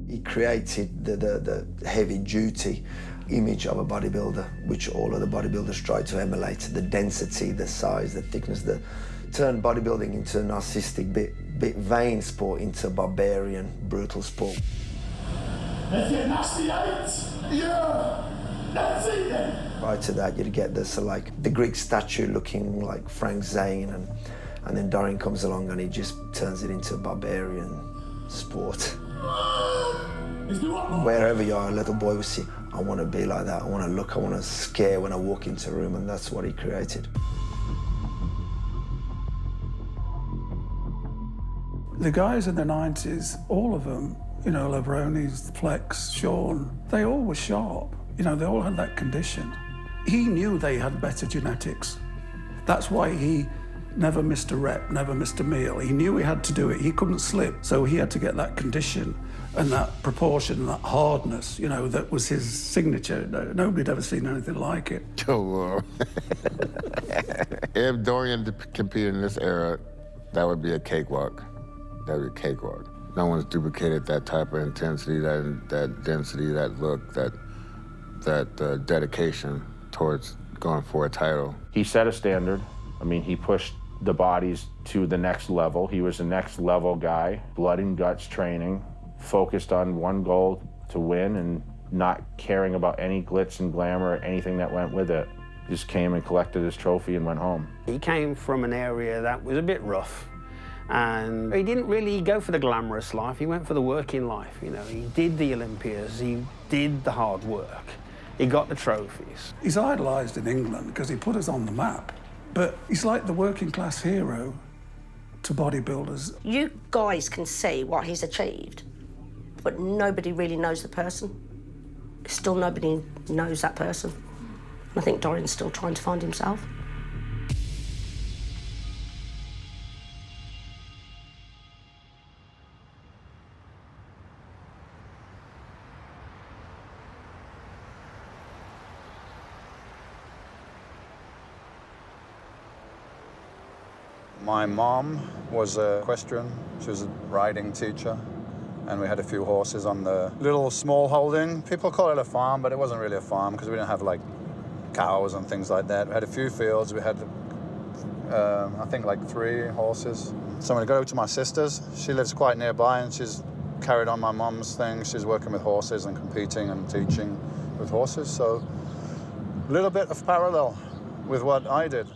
He created the heavy-duty image of a bodybuilder, which all of the bodybuilders try to emulate. The density, the size, the thickness, turn bodybuilding into a narcissistic, bit vain sport into a barbarian, brutal sport. Let's get nasty, Yates! Yeah! That's it then! Prior to that, you'd get this, like, the Greek statue looking like Frank Zane, and then Dorian comes along and he just turns it into a barbarian sport. Wherever you are, a little boy will see, I want to be like that, I want to look, I want to scare when I walk into a room, and that's what he created. The guys in the 90s, all of them, you know, Levroni's, Flex, Sean, they all were sharp. You know, they all had that condition. He knew they had better genetics. That's why he never missed a rep, never missed a meal. He knew he had to do it. He couldn't slip, so he had to get that condition and that proportion and that hardness, you know, that was his signature. Nobody'd ever seen anything like it. Oh, if Dorian competed in this era, that would be a cakewalk. That would be a cakewalk. No one's duplicated that type of intensity, that density, that look, that dedication towards going for a title. He set a standard. I mean, he pushed the bodies to the next level. He was a next level guy, blood and guts training, focused on one goal, to win, and not caring about any glitz and glamour or anything that went with it. Just came and collected his trophy and went home. He came from an area that was a bit rough, and he didn't really go for the glamorous life. He went for the working life. You know, he did the Olympias, he did the hard work, he got the trophies. He's idolised in England because he put us on the map, but he's like the working class hero to bodybuilders. You guys can see what he's achieved, but nobody really knows the person. Still nobody knows that person. I think Dorian's still trying to find himself. My mom was an equestrian. She was a riding teacher, and we had a few horses on the little small holding. People call it a farm, but it wasn't really a farm because we didn't have like cows and things like that. We had a few fields. We had, I think, like 3 horses. So I'm gonna go to my sister's. She lives quite nearby, and she's carried on my mom's thing. She's working with horses and competing and teaching with horses. So a little bit of parallel with what I did.